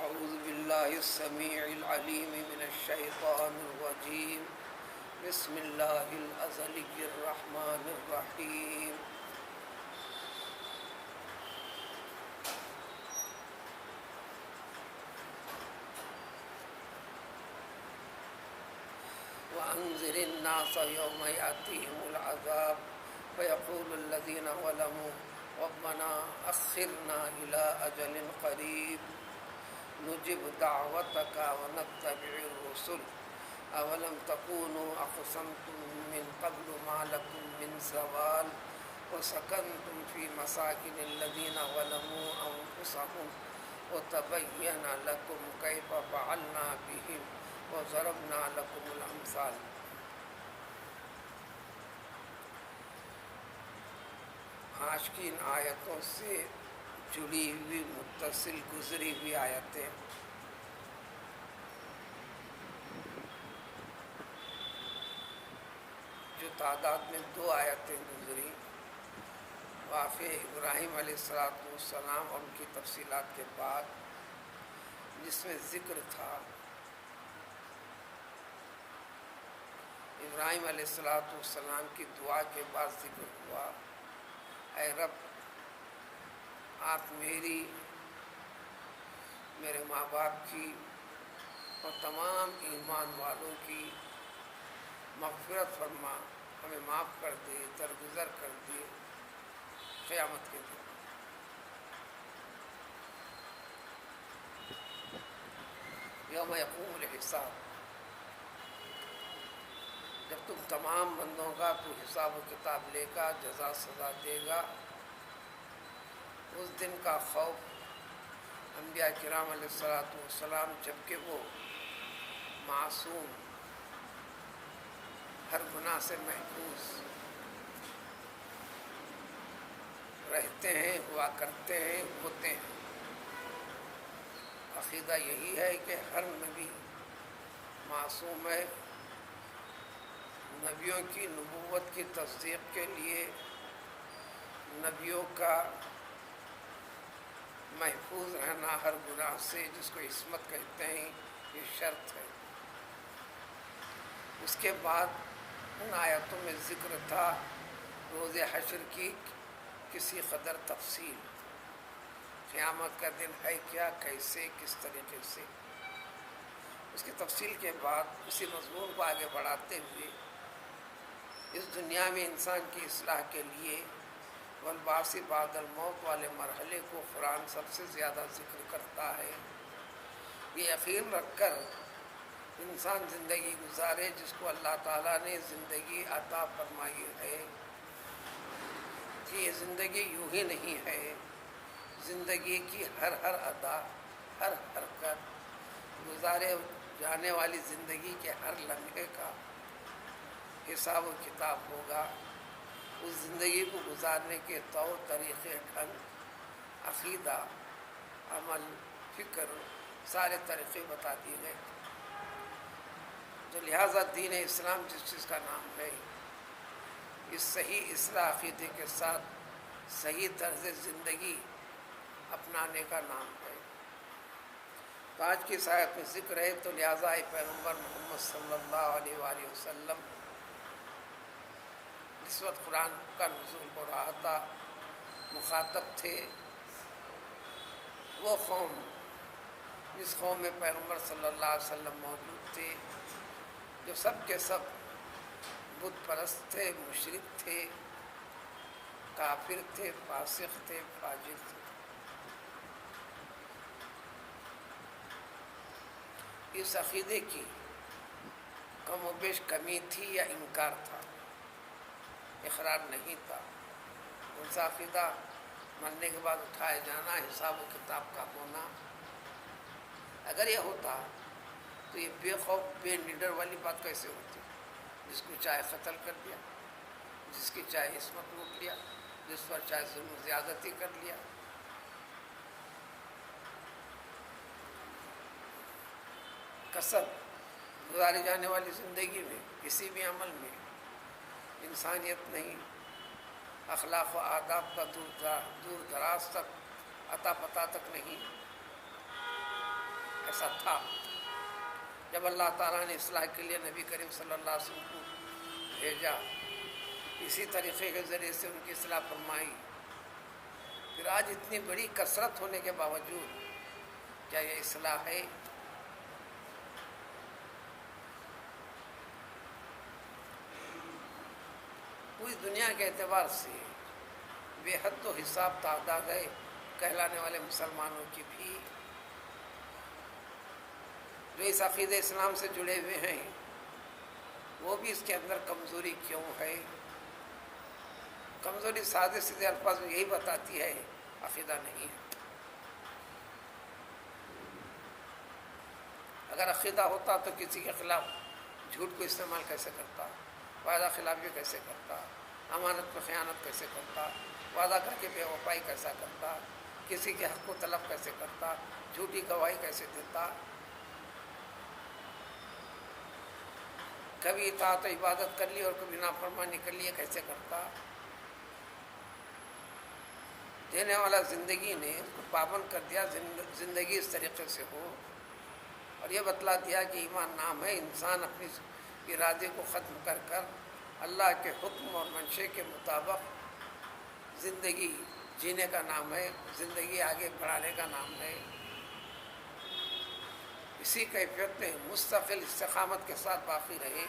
أعوذ بالله السميع العليم من الشيطان الرجيم. بسم الله الأزلي الرحمن الرحيم. وأنذر الناس يوم يأتيهم العذاب فيقول الذين ظلموا ربنا أخرنا إلى أجل قريب نجب دعوتك ونتبع الرسل أولم تكونوا أقسمتم من قبل ما لكم من زوال وسكنتم في مساكن الذين ظلموا أنفسهم وتبين لكم كيف فعلنا بهم وضربنا لكم الأمثال. آج کی ان آیتوں سے جڑی ہوئی متصل گزری ہوئی آیتیں جو تعداد میں 2 آیتیں گزری واقع ابراہیم علیہ السلام اور ان کی تفصیلات کے بعد، جس میں ذکر تھا ابراہیم علیہ السلام کی دعا کے بعد ذکر ہوا، اے رب آپ میرے ماں باپ کی اور تمام ایمان والوں کی مغفرت فرما، ہمیں معاف کر دے، درگزر کر دے قیامت کے دن. یوم یقوم الحساب، جب تم تمام بندوں کا تو حساب و کتاب لے گا، جزا سزا دے گا. اس دن کا خوف انبیاء کرام علیہ السلام جبکہ وہ معصوم، ہر گناہ سے محفوظ رہتے ہیں، ہوا کرتے ہیں، ہوتے ہیں. عقیدہ یہی ہے کہ ہر نبی معصوم ہے. نبیوں کی نبوت کی تصدیق کے لیے نبیوں کا محفوظ رہنا ہر گناہ سے، جس کو عصمت کہتے ہیں، یہ شرط ہے. اس کے بعد ان آیتوں میں ذکر تھا روز حشر کی کسی قدر تفصیل، قیامت کا دن ہے کیا، کیسے، کس طریقے سے. اس کی تفصیل کے بعد اسی مضمون کو آگے بڑھاتے ہوئے اس دنیا میں انسان کی اصلاح کے لیے والبعث بعد الموت والے مرحلے کو قرآن سب سے زیادہ ذکر کرتا ہے. یہ یقین رکھ کر انسان زندگی گزارے جس کو اللہ تعالیٰ نے زندگی عطا فرمائی ہے، کہ یہ زندگی یوں ہی نہیں ہے. زندگی کی ہر ادا، ہر حرکت، گزارے جانے والی زندگی کے ہر لمحے کا حساب و کتاب ہوگا. اس زندگی کو گزارنے کے طور طریقے، ڈھنگ، عقیدہ، عمل، فکر، سارے طریقے بتا دیے گئے. تو لہٰذا دین اسلام جس چیز کا نام ہے، اس صحیح اصلاح عقیدے کے ساتھ صحیح طرز زندگی اپنانے کا نام ہے. تو آج کی اس آیت میں ذکر ہے، تو لہٰذا پیغمبر محمد صلی اللہ علیہ وآلہ وسلم اس وقت قرآن کا نزول ہو رہا تھا، مخاطب تھے وہ قوم جس قوم میں پیغمبر صلی اللہ علیہ وسلم موجود تھے، جو سب کے سب بت پرست تھے، مشرک تھے، کافر تھے، فاسق تھے، فاجر تھے. اس عقیدے کی کم و بیش کمی تھی یا انکار تھا، اقرار نہیں تھا. ان سے عقیدہ مرنے کے بعد اٹھائے جانا، حساب و کتاب کا ہونا. اگر یہ ہوتا تو یہ بے خوف بے نڈر والی بات کیسے ہوتی؟ جس کو چاہے قتل کر دیا، جس کی چاہے عصمت لوٹ لیا، جس پر چاہے ظلم و زیادتی کر لیا. کسب گزاری جانے والی زندگی میں کسی بھی عمل میں انسانیت نہیں، اخلاق و آداب کا دور دراز تک، عطا پتہ تک نہیں. ایسا تھا. جب اللہ تعالیٰ نے اصلاح کے لیے نبی کریم صلی اللہ علیہ وسلم کو بھیجا، اسی طریقے کے ذریعے سے ان کی اصلاح فرمائی. پھر آج اتنی بڑی کثرت ہونے کے باوجود کیا یہ اصلاح ہے؟ پوری دنیا کے اعتبار سے بے حد و حساب تعداد ہے کہلانے والے مسلمانوں کی بھی، جو اس عقیدہ اسلام سے جڑے ہوئے ہیں. وہ بھی اس کے اندر کمزوری کیوں ہے؟ کمزوری سادے سیدھے الفاظ میں یہی بتاتی ہے عقیدہ نہیں ہے. اگر عقیدہ ہوتا تو کسی کے خلاف جھوٹ کو استعمال کیسے کرتا، وعدہ خلافی کیسے کرتا، امانت میں خیانت کیسے کرتا، وعدہ کر کے بے وفائی کیسا کرتا، کسی کے حق کو طلب کیسے کرتا، جھوٹی گواہی کیسے دیتا، کبھی اطاعت و عبادت کر لی اور کبھی نافرمانی کر لی کیسے کرتا. دینے والا زندگی نے اس کو پابند کر دیا زندگی اس طریقے سے ہو، اور یہ بتلا دیا کہ ایمان نام ہے انسان اپنی ارادے کو ختم کر کر اللہ کے حکم اور منشے کے مطابق زندگی جینے کا نام ہے، زندگی آگے بڑھانے کا نام ہے. اسی کیفیت میں مستقل استقامت کے ساتھ باقی رہے،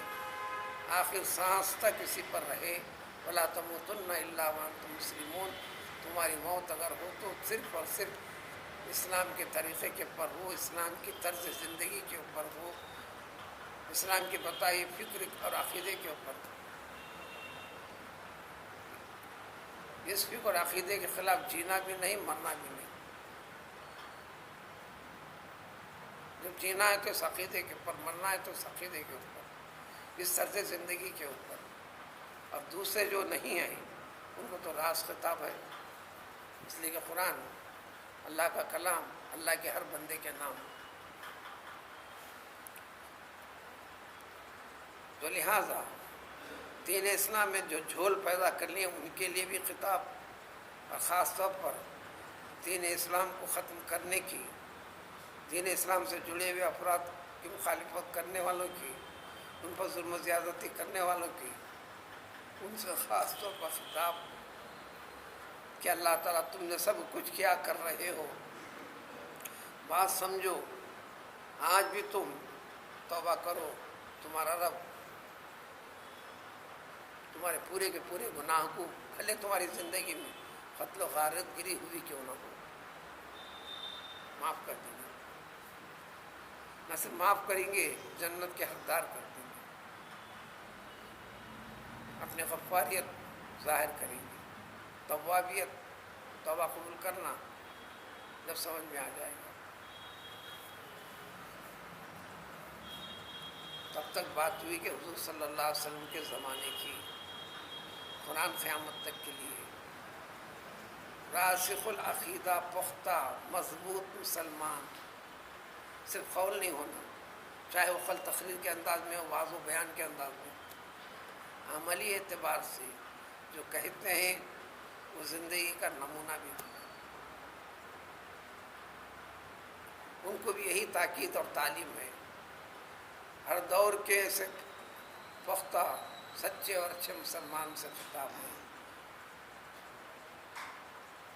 آخر سانس تک اسی پر رہے. وَلَا تَمُوتُنَّ إِلَّا وَأَنْتُمْ مُسْلِمُونَ. تمہاری موت اگر ہو تو صرف اور صرف اسلام کے طریقے کے اوپر ہو، اسلام کی طرز زندگی کے اوپر ہو، اسلام کی بتائی فکر اور عقیدے کے اوپر ہو. اس فکر اور عقیدے کے خلاف جینا بھی نہیں، مرنا بھی نہیں. جب جینا ہے تو اس عقیدے کے اوپر، مرنا ہے تو اس عقیدے کے اوپر، اس طرز زندگی کے اوپر. اور دوسرے جو نہیں ہیں ان کو تو راز خطاب ہے، اس لیے کہ قرآن اللہ کا کلام، اللہ کے ہر بندے کے نام. تو لہٰذا دین اسلام میں جو جھول پیدا کر لیے ان کے لیے بھی خطاب، اور خاص طور پر دین اسلام کو ختم کرنے کی، دین اسلام سے جڑے ہوئے افراد کی مخالفت کرنے والوں کی، ان پر ظلم و زیادتی کرنے والوں کی، ان سے خاص طور پر خطاب کہ اللہ تعالیٰ تم نے سب کچھ کیا کر رہے ہو، بات سمجھو. آج بھی تم توبہ کرو، تمہارا رب تمہارے پورے کے پورے گناہ کو، بھلے تمہاری زندگی میں قتل و غارت گری ہوئی کیوں نہ ہو، معاف کر دیں گے. نہ صرف معاف کریں گے، جنت کے حقدار کر دیں گے، اپنے غفاریت ظاہر کریں گے. توابیت، توبہ قبول کرنا جب سمجھ میں آ جائے گا. تب تک بات ہوئی کہ حضور صلی اللہ علیہ وسلم کے زمانے کی، قرآن قیامت تک کے لیے راسخ العقیدہ، پختہ مضبوط مسلمان، صرف قول نہیں ہونا، چاہے وہ قول تقریر کے انداز میں ہو، واضح و بیان کے انداز میں، عملی اعتبار سے جو کہتے ہیں وہ زندگی کا نمونہ بھی ہونا. ان کو بھی یہی تاکید اور تعلیم ہے. ہر دور کے ایسے پختہ سچے اور اچھے مسلمان سے خطاب ہے.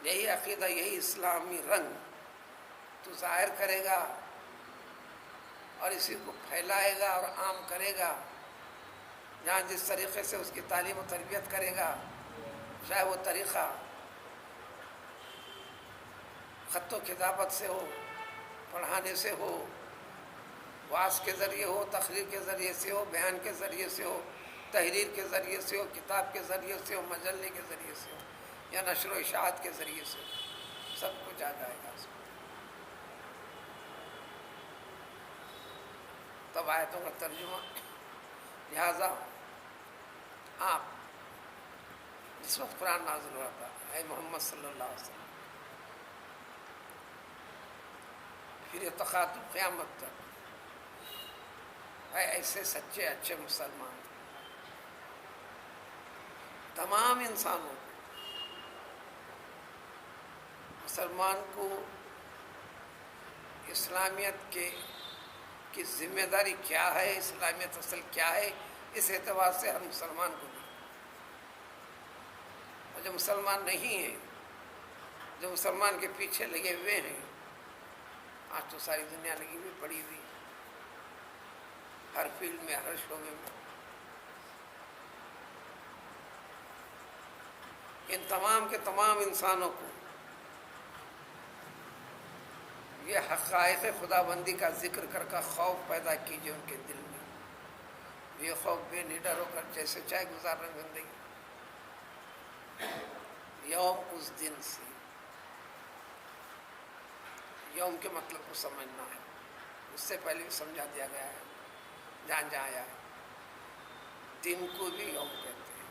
یہی عقیدہ، یہی اسلامی رنگ تو ظاہر کرے گا اور اسی کو پھیلائے گا اور عام کرے گا. جہاں جس طریقے سے اس کی تعلیم و تربیت کرے گا، چاہے وہ طریقہ خط و کتابت سے ہو، پڑھانے سے ہو، واعظ کے ذریعے ہو، تقریر کے ذریعے سے ہو، بیان کے ذریعے سے ہو، تحریر کے ذریعے سے ہو، کتاب کے ذریعے سے ہو، مجلے کے ذریعے سے ہو، یا نشر و اشاعت کے ذریعے سے ہو، سب کچھ آ جائے گا اس میں. تب آیتوں کا ترجمہ. لہٰذا آپ جس وقت قرآن نازل ہوا تھا، اے محمد صلی اللہ علیہ وسلم، پھر یہ تخاطب قیامت تک، اے ایسے سچے اچھے مسلمان، تمام انسانوں کو، مسلمان کو اسلامیت کی ذمہ داری کیا ہے، اسلامیت اصل کیا ہے، اس اعتبار سے ہر مسلمان کو بھی، اور جو مسلمان نہیں ہیں، جو مسلمان کے پیچھے لگے ہوئے ہیں، آج تو ساری دنیا لگی ہوئی پڑی ہوئی ہر فیلڈ میں، ہر شعبے میں، ان تمام کے تمام انسانوں کو یہ حقائق خدا بندی کا ذکر کر کا خوف پیدا کیجیے ان کے دل میں، یہ خوف بے نڈر ہو کر جیسے چاہے گزار رہے زندگی۔ یوم اس دن سے، یوم کے مطلب کو سمجھنا ہے، اس سے پہلے بھی سمجھا دیا گیا ہے جہاں جہاں آیا ہے۔ دن کو بھی یوم کہتے ہیں۔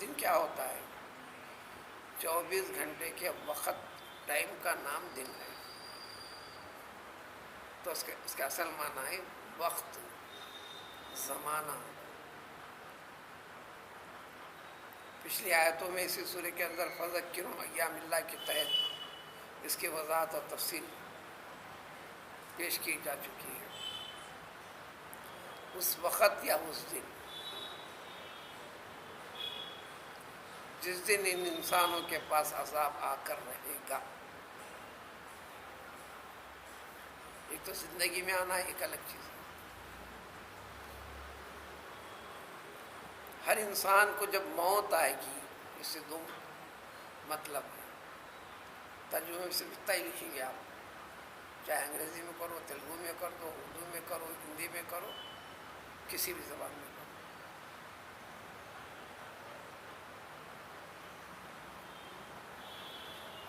دن کیا ہوتا ہے؟ 24 گھنٹے کے وقت، ٹائم کا نام دن ہے، تو اس کے اصل معنی ہے وقت، زمانہ۔ پچھلی آیتوں میں اسی سورہ کے اندر فذکروا ایام اللہ کے تحت اس کی وضاحت اور تفصیل پیش کی جا چکی ہے۔ اس وقت یا اس دن جس دن ان انسانوں کے پاس عذاب آ کر رہے گا۔ ایک تو زندگی میں آنا ایک الگ چیز ہے۔ ہر انسان کو جب موت آئے گی، اس سے دو مطلب ہے، ترجمے میں صرف اتنا ہی لکھیں گے آپ، چاہے انگریزی میں کرو، تیلگو میں کر دو، اردو میں کرو، ہندی میں کرو، کسی بھی زبان میں کرو۔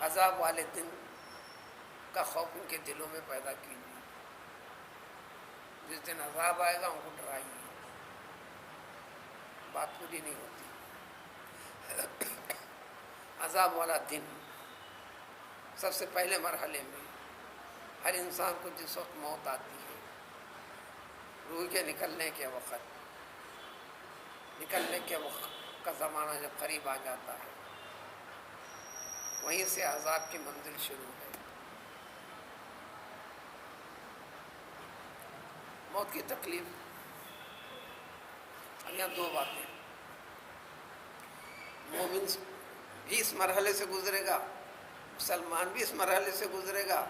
عذاب والے دن کا خوف ان کے دلوں میں پیدا کیجیے۔ جس دن عذاب آئے گا ان کو ڈرائیے، بات پوری نہیں ہوتی۔ عذاب والا دن سب سے پہلے مرحلے میں ہر انسان کو جس وقت موت آتی ہے، روح کے نکلنے کے وقت کا زمانہ جب قریب آ جاتا ہے، وہیں سے عذاب کی منزل شروع ہے۔ موت کی تکلیف، اب یہاں دو باتیں، مومن بھی اس مرحلے سے گزرے گا، مسلمان بھی اس مرحلے سے گزرے گا،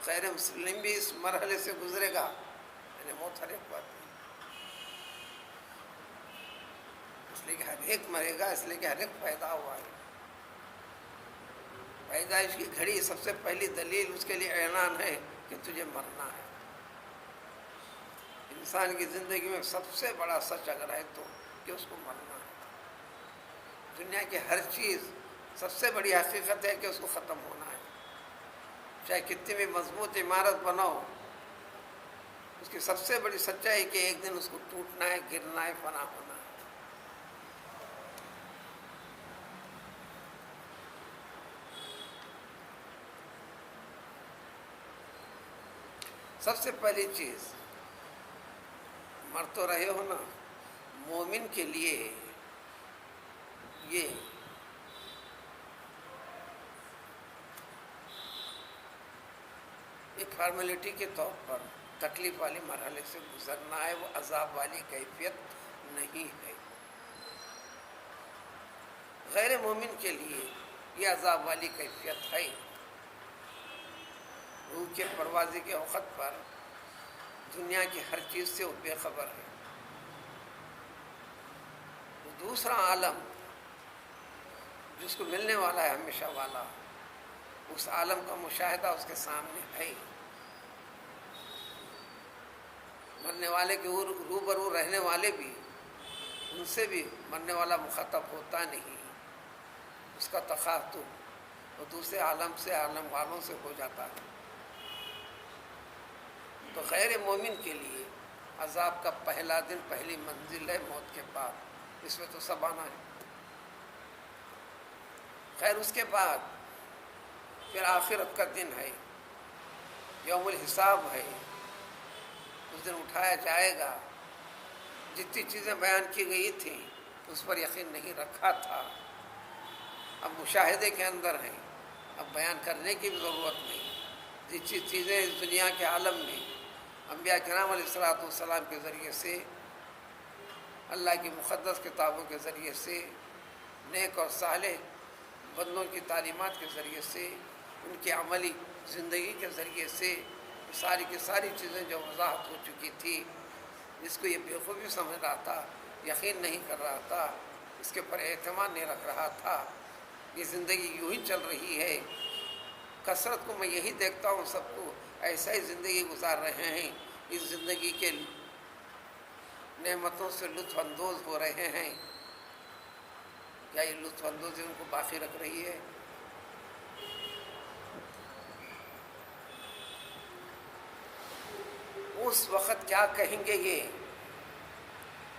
غیر مسلم بھی اس مرحلے سے گزرے گا، یعنی موت ہر ایک بات ہے، اس لیے کہ ہر ایک مرے گا، اس لیے کہ ہر ایک پیدا ہوا ہے۔ پیدائش کی گھڑی سب سے پہلی دلیل اس کے لیے اعلان ہے کہ تجھے مرنا ہے۔ انسان کی زندگی میں سب سے بڑا سچ اگر ہے تو کہ اس کو مرنا ہے۔ دنیا کی ہر چیز سب سے بڑی حقیقت ہے کہ اس کو ختم ہونا ہے، چاہے کتنی بھی مضبوط عمارت بناؤ، اس کی سب سے بڑی سچائی کہ ایک دن اس کو ٹوٹنا ہے، گرنا ہے، فنا ہونا ہے۔ سب سے پہلی چیز، مر تو رہے ہو نا، مومن کے لیے یہ ایک فارمیلٹی کے طور پر تکلیف والی مرحلے سے گزرنا ہے، وہ عذاب والی کیفیت نہیں ہے۔ غیر مومن کے لیے یہ عذاب والی کیفیت ہے۔ روح کے پروازی کے وقت پر دنیا کی ہر چیز سے وہ بے خبر ہے۔ دوسرا عالم جس کو ملنے والا ہے ہمیشہ والا، اس عالم کا مشاہدہ اس کے سامنے ہے۔ مرنے والے کے روبرو رہنے والے بھی، ان سے بھی مرنے والا مخاطب ہوتا نہیں، اس کا تخاطب وہ دوسرے عالم سے، عالم والوں سے ہو جاتا ہے۔ تو غیر مومن کے لیے عذاب کا پہلا دن، پہلی منزل ہے موت کے بعد، اس میں تو سب آنا ہے۔ خیر اس کے بعد پھر آخرت کا دن ہے، یوم الحساب ہے، اس دن اٹھایا جائے گا۔ جتنی چیزیں بیان کی گئی تھیں اس پر یقین نہیں رکھا تھا، اب مشاہدے کے اندر ہیں، اب بیان کرنے کی بھی ضرورت نہیں، جتنی چیزیں اس دنیا کے عالم میں انبیاء کرام علیہ الصلوۃ والسلام کے ذریعے سے، اللہ کی مقدس کتابوں کے ذریعے سے، نیک اور صالح بندوں کی تعلیمات کے ذریعے سے، ان کی عملی زندگی کے ذریعے سے ساری کی ساری چیزیں جو وضاحت ہو چکی تھی، جس کو یہ بیوقوفی سمجھ رہا تھا، یقین نہیں کر رہا تھا، اس کے پر اعتماد نہیں رکھ رہا تھا، یہ زندگی یوں ہی چل رہی ہے، کثرت کو میں یہی دیکھتا ہوں، سب کو ایسا ہی زندگی گزار رہے ہیں، اس زندگی کے نعمتوں سے لطف اندوز ہو رہے ہیں، کیا یہ لطف اندوزی ان کو باقی رکھ رہی ہے؟ اس وقت کیا کہیں گے یہ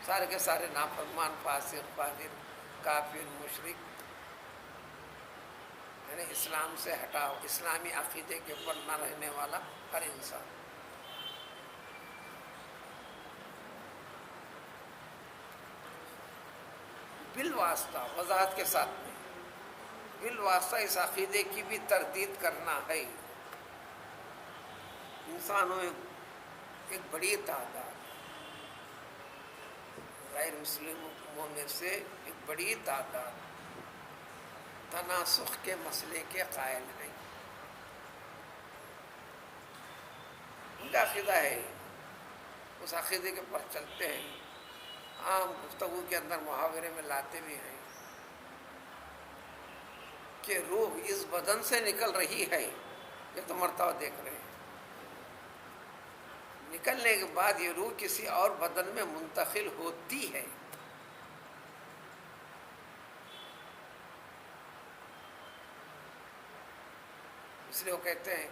سارے کے سارے نافرمان، فاسق، فاجر، کافر، مشرک، یعنی اسلام سے ہٹاؤ، اسلامی عقیدے کے اوپر نہ رہنے والا ہر انسان۔ بالواسطہ وضاحت کے ساتھ میں، بالواسطہ اس عقیدے کی بھی تردید کرنا ہے۔ انسانوں میں ایک بڑی تعداد، غیر مسلموں میں سے ایک بڑی تعداد تناسخ کے مسئلے کے قائل ہیں، ان کا عقیدہ ہے، اس عقیدے کے پر چلتے ہیں، عام گفتگو کے اندر محاورے میں لاتے بھی ہیں کہ روح اس بدن سے نکل رہی ہے، یہ تو مرتبہ دیکھ رہے ہیں، نکلنے کے بعد یہ روح کسی اور بدن میں منتقل ہوتی ہے، اس لیے وہ کہتے ہیں،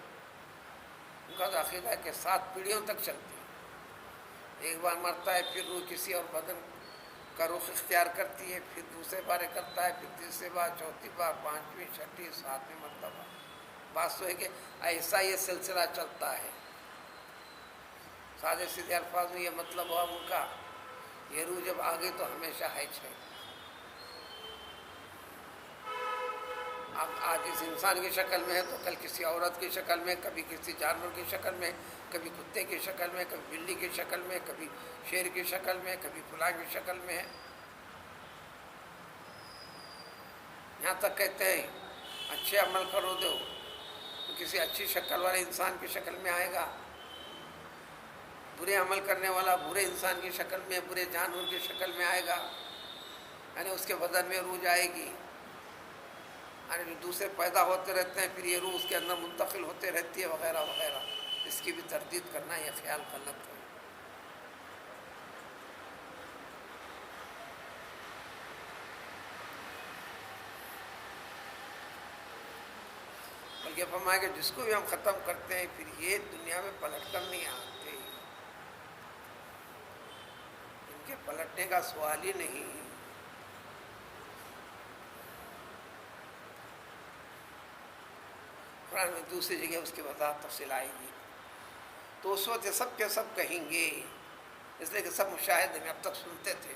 ان کا عقیدہ ہے کہ 7 پیڑھیوں تک چلتی ہے، ایک بار مرتا ہے پھر روح کسی اور بدن کا رخ اختیار کرتی ہے، پھر دوسرے بار کرتا ہے، پھر تیسرے بار، چوتھی بار، 5ویں، 6ٹھی، 7ویں مرتبہ۔ بات تو ہے کہ ایسا یہ سلسلہ چلتا ہے۔ سادے سیدھے الفاظ میں یہ مطلب ہوا ان کا، یہ روح جب آگے تو ہمیشہ ہے اب آج اس انسان کی شکل میں ہے تو کل کسی عورت کی شکل میں، کبھی کسی جانور کی شکل میں، کبھی کتے کی شکل میں، کبھی بلی کی شکل میں، کبھی شیر کی شکل میں، کبھی فلاں کی شکل میں ہے، یہاں تک کہتے ہیں اچھے عمل کرو دو تو کسی اچھی شکل والے انسان کی شکل میں آئے گا، برے عمل کرنے والا برے انسان کی شکل میں، برے جانور کی شکل میں آئے گا، یعنی اس کے بدن میں روح جائے گی، یعنی جو دوسرے پیدا ہوتے رہتے ہیں پھر یہ روح اس کے اندر منتقل ہوتے رہتی ہے، وغیرہ وغیرہ۔ اس کی بھی تردید کرنا یہ خیال غلط ہے۔ بلکہ فرمایا کہ جس کو بھی ہم ختم کرتے ہیں پھر یہ دنیا میں پلٹ کر نہیں آتے، ان کے پلٹنے کا سوال ہی نہیں۔ قرآن میں دوسری جگہ اس کی وضاحت تفصیل آئے گی، تو اس وقت سب کے سب کہیں گے، اس لیے کہ سب مشاہدے میں اب تک سنتے تھے،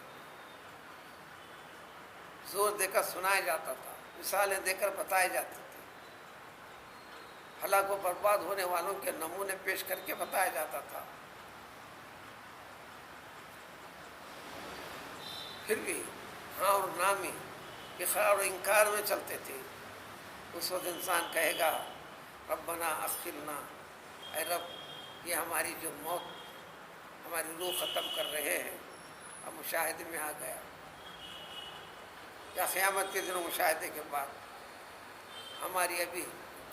زور دے کر سنایا جاتا تھا، مثالیں دے کر بتائے جاتے تھے، ہلاک و برباد ہونے والوں کے نمونے پیش کر کے بتایا جاتا تھا، پھر بھی ہاں اور نہ میں، اقرار اور انکار میں چلتے تھے۔ اس وقت انسان کہے گا ربنا اخرنا، اے رب یہ ہماری جو موت، ہماری روح ختم کر رہے ہیں، اب مشاہدے میں آ گیا، یا قیامت کے دنوں مشاہدے کے بعد ہماری ابھی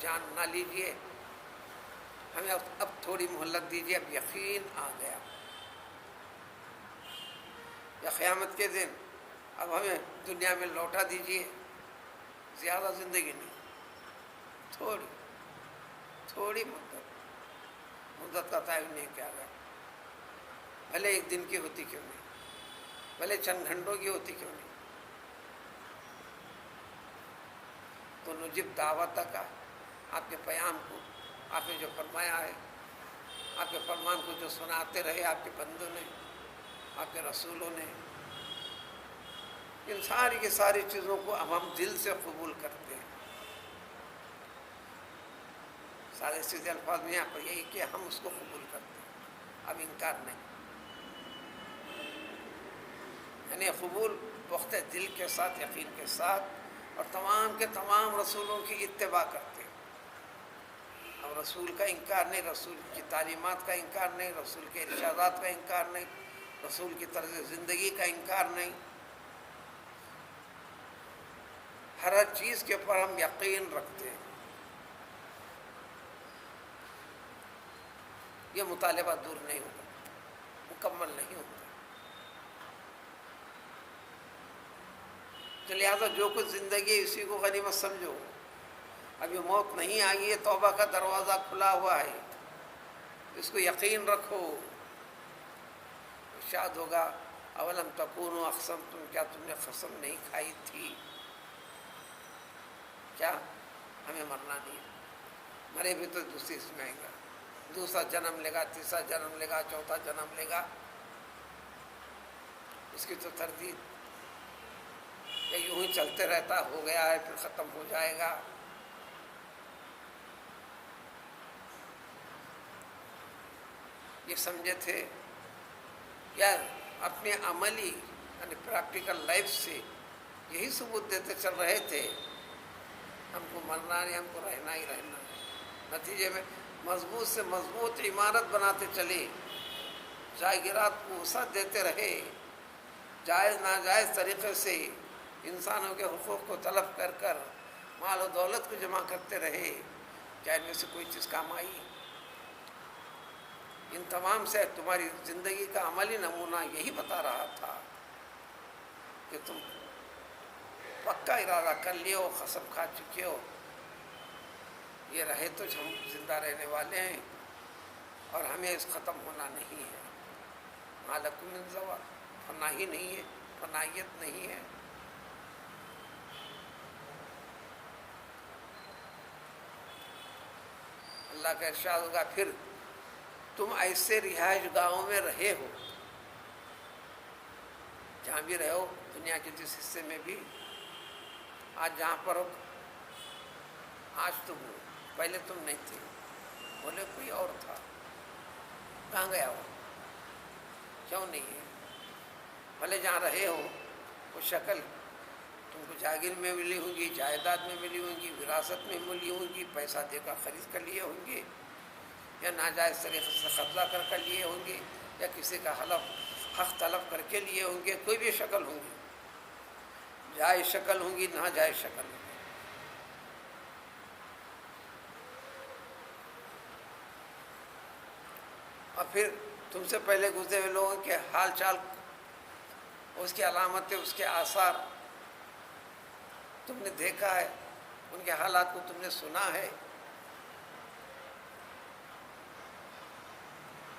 جان نہ لیجیے، ہمیں اب تھوڑی مہلت دیجیے، اب یقین آ گیا، یا قیامت کے دن اب ہمیں دنیا میں لوٹا دیجیے، زیادہ زندگی نہیں، تھوڑی مدت کا تعین نہیں کیا گیا، بھلے ایک دن کی ہوتی کیوں نہیں، بھلے چند گھنٹوں کی ہوتی کیوں نہیں، تو نجب دعوت کا، آپ کے پیام کو، آپ نے جو فرمایا ہے، آپ کے فرمان کو جو سناتے رہے آپ کے بندوں نے، آپ کے رسولوں نے، ان ساری کی ساری چیزوں کو اب ہم دل سے قبول کرتے ہیں، سادے سیدھے الفاظ میں یہاں پر یہی کہ ہم اس کو قبول کرتے ہیں، اب انکار نہیں، یعنی قبول پختہ دل کے ساتھ، یقین کے ساتھ، اور تمام کے تمام رسولوں کی اتباع کرتے ہیں۔ اب رسول کا انکار نہیں، رسول کی تعلیمات کا انکار نہیں، رسول کے ارشادات کا انکار نہیں، رسول کی طرز زندگی کا انکار نہیں، ہر چیز کے اوپر ہم یقین رکھتے ہیں۔ یہ مطالبہ دور نہیں ہوگا، مکمل نہیں ہوگا۔ تو لہٰذا جو کچھ زندگی ہے اسی کو غنیمت سمجھو، ابھی موت نہیں آئی ہے، توبہ کا دروازہ کھلا ہوا ہے، اس کو یقین رکھو۔ ارشاد ہوگا اولم تکونوا اقسمتم، کیا تم نے قسم نہیں کھائی تھی؟ کیا ہمیں مرنا نہیں ہے؟ مرے بھی تو دوسری اس میں آئے گا، دوسرا جنم لے گا، تیسرا جنم لے گا، چوتھا جنم لے گا، اس کی تو تردید کہ یوں ہی چلتے رہتا، ہو گیا ہے پھر ختم ہو جائے گا۔ یہ سمجھے تھے یا اپنے عملی یعنی پریکٹیکل لائف سے یہی ثبوت دیتے چل رہے تھے ہم کو مرنا نہیں، ہم کو رہنا ہی رہنا ہے۔ نتیجے میں مضبوط سے مضبوط عمارت بناتے چلے، جائیداد کو وسعت دیتے رہے، جائز ناجائز طریقے سے انسانوں کے حقوق کو طلب کر کر مال و دولت کو جمع کرتے رہے، کیا ان میں سے کوئی چیز کام آئی؟ ان تمام سے تمہاری زندگی کا عملی نمونہ یہی بتا رہا تھا کہ تم پکا ارادہ کر لیے ہو، قسم کھا چکے ہو، یہ رہے تو ہم زندہ رہنے والے ہیں اور ہمیں اس ختم ہونا نہیں ہے۔ ما لکم من زوال، فنا ہی نہیں ہے، فنائیت نہیں ہے۔ اللہ کا ارشاد ہوگا پھر تم ایسے رہائش گاہوں میں رہے ہو، جہاں بھی رہے ہو دنیا کے جس حصے میں بھی، آج جہاں پر ہو آج تم ہو، پہلے تم نہیں تھے، بولے کوئی اور تھا، کہاں گیا ہو؟ کیوں نہیں ہے؟ بھلے جہاں رہے ہو وہ شکل تم کو جاگیر میں ملی ہوں گی، جائیداد میں ملی ہوں گی، وراثت میں ملی ہوں گی، پیسہ دے کر خرید کر لیے ہوں گے، یا ناجائز طریقے سے قبضہ کر لیے ہوں گے، یا کسی کا حق طلب کر کے لیے ہوں گے، کوئی بھی شکل ہوں گی، جائز شکل ہوں گی، ناجائز شکل ہوں گی۔ اور پھر تم سے پہلے گزرے ہوئے لوگوں کے حال چال، اس کی علامتیں، اس کے آثار تم نے دیکھا ہے، ان کے حالات کو تم نے سنا ہے۔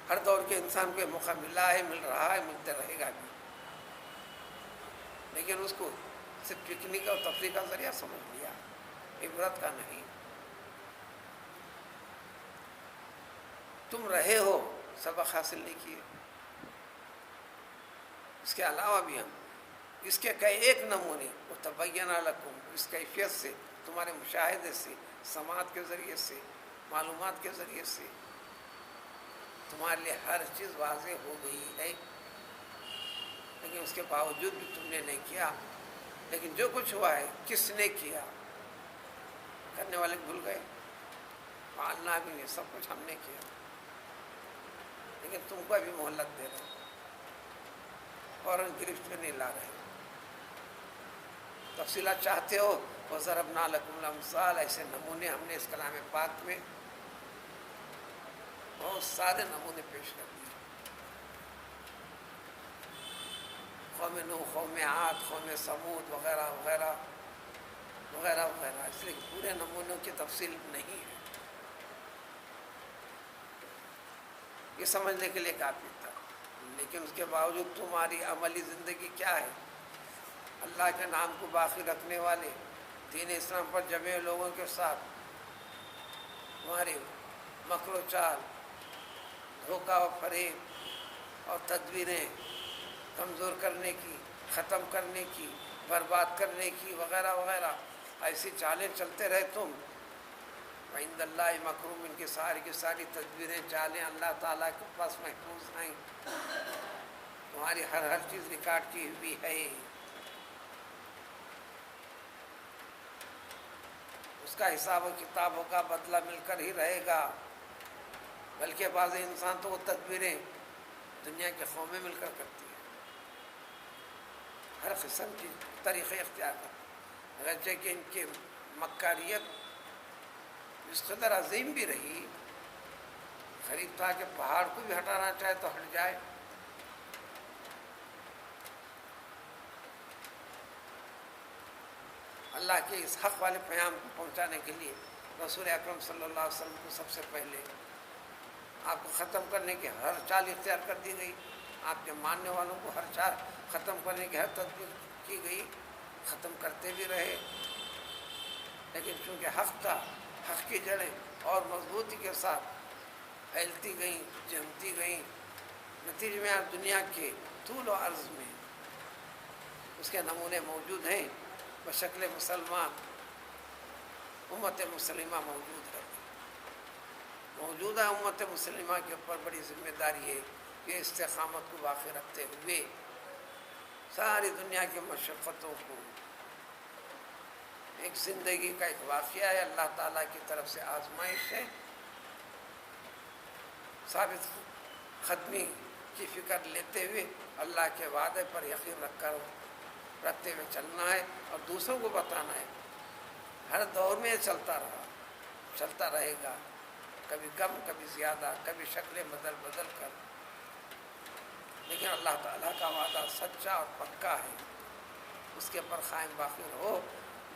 ہر دور کے انسان کو موقع ملا ہے، مل رہا ہے، ملتے رہے گا بھی، لیکن اس کو صرف پکنک اور تفریح کا ذریعہ سمجھ لیا، عبرت کا نہیں۔ تم رہے ہو، سبق حاصل نہیں کیے۔ اس کے علاوہ بھی ہم اس کے کئی ایک نمونے وہ تبین لکم، اس کیفیت سے، تمہارے مشاہدے سے، سماعت کے ذریعے سے، معلومات کے ذریعے سے تمہارے لیے ہر چیز واضح ہو گئی ہے، لیکن اس کے باوجود بھی تم نے نہیں کیا۔ لیکن جو کچھ ہوا ہے کس نے کیا؟ کرنے والے بھول گئے، پالنا بھی نہیں، سب کچھ ہم نے کیا، لیکن تم کو ابھی مہلت دے رہے، فوراً گرفت میں نہیں لا رہے۔ تفصیلات چاہتے ہو وَضَرَبْنَا لَكُمُ الْأَمْثَالَ، ایسے نمونے ہم نے اس کلام پاک میں بہت سارے نمونے پیش کر دیے۔ قوم نوح، قوم عاد، قوم ثمود وغیرہ وغیرہ وغیرہ وغیرہ، اس لیے پورے نمونوں کی تفصیل نہیں ہے، یہ سمجھنے کے لیے کافی تھا۔ لیکن اس کے باوجود تمہاری عملی زندگی کیا ہے؟ اللہ کے نام کو باقی رکھنے والے، دین اسلام پر جمے لوگوں کے ساتھ تمہاری مکر و چال، دھوکہ و فریب اور تدبیریں کمزور کرنے کی، ختم کرنے کی، برباد کرنے کی وغیرہ وغیرہ، ایسی چالیں چلتے رہے تم، عند اللہ مکروم، ان کی ساری تدبیریں چالیں اللہ تعالیٰ کے پاس محفوظ ہیں، تمہاری ہر چیز ریکارڈ کی ہوئی ہے، اس کا حساب و کتاب ہوگا، بدلہ مل کر ہی رہے گا۔ بلکہ بعض انسان تو وہ تدبیریں دنیا کے قومیں مل کر کرتی ہیں، ہر قسم کی طریقے اختیار کرتے، اگرچہ کہ ان کی مکاریت اس قدر عظیم بھی رہی، قریب تھا کہ پہاڑ کو بھی ہٹانا چاہے تو ہٹ جائے۔ اللہ کے اس حق والے پیغام کو پہنچانے کے لیے رسول اکرم صلی اللہ علیہ وسلم کو سب سے پہلے آپ کو ختم کرنے کی ہر چال اختیار کر دی گئی، آپ کے ماننے والوں کو ہر چال ختم کرنے کی ہر تدبیر کی گئی، ختم کرتے بھی رہے، لیکن چونکہ حق کی جڑیں اور مضبوطی کے ساتھ پھیلتی گئیں، جمتی گئیں، نتیجے میں آج دنیا کے طول و عرض میں اس کے نمونے موجود ہیں، بشکل مسلمان امت مسلمہ موجود ہے۔ موجودہ امت مسلمہ کے اوپر بڑی ذمہ داری ہے کہ استقامت کو باقی رکھتے ہوئے ساری دنیا کی مشقتوں کو، ایک زندگی کا ایک واقعہ ہے، اللہ تعالیٰ کی طرف سے آزمائش ہے، ثابت قدمی کی فکر لیتے ہوئے اللہ کے وعدے پر یقین رکھتے ہوئے چلنا ہے اور دوسروں کو بتانا ہے۔ ہر دور میں چلتا رہے گا، کبھی کم کبھی زیادہ، کبھی شکلیں بدل کر، لیکن اللہ تعالیٰ کا وعدہ سچا اور پکا ہے، اس کے پر قائم باقی رہو۔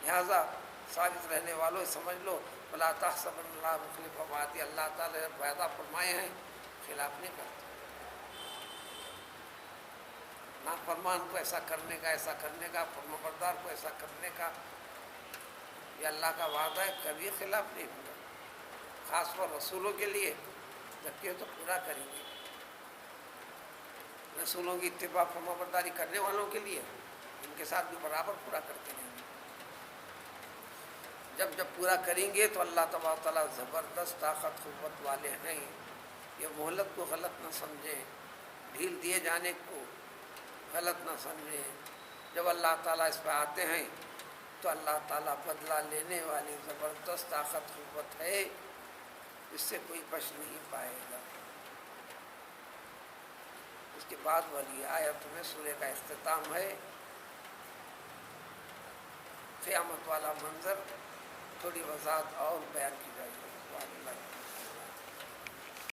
لہذا ثابت رہنے والوں سمجھ لو، وَلَا تَحْسَبَنَّ اللَّهَ مُخْلِفَ وَعْدِهِ، اللہ تعالیٰ نے وعدہ فرمائے ہیں خلاف نہیں کرتے، نافرمان کو ایسا کرنے کا، فرمانبردار کو ایسا کرنے کا، یہ اللہ کا وعدہ ہے، کبھی خلاف نہیں ہوگا، خاص طور رسولوں کے لیے جبکہ یہ تو پورا کریں گے، رسولوں کی اتباع فرمانبرداری کرنے والوں کے لیے ان کے ساتھ بھی برابر پورا کرتے رہیں گے۔ جب پورا کریں گے تو اللہ تبارک تعالیٰ زبردست طاقت قوت والے ہیں، یہ مہلت کو غلط نہ سمجھیں، ڈھیل دیے جانے کو غلط نہ سمجھیں، جب اللہ تعالیٰ اس پہ آتے ہیں تو اللہ تعالیٰ بدلہ لینے والی زبردست طاقت قوت ہے، اس سے کوئی بچ نہیں پائے گا۔ اس کے بعد والی آیت میں سورہ کا اختتام ہے، قیامت والا منظر تھوڑی وضاحت اور بیان کی جائے۔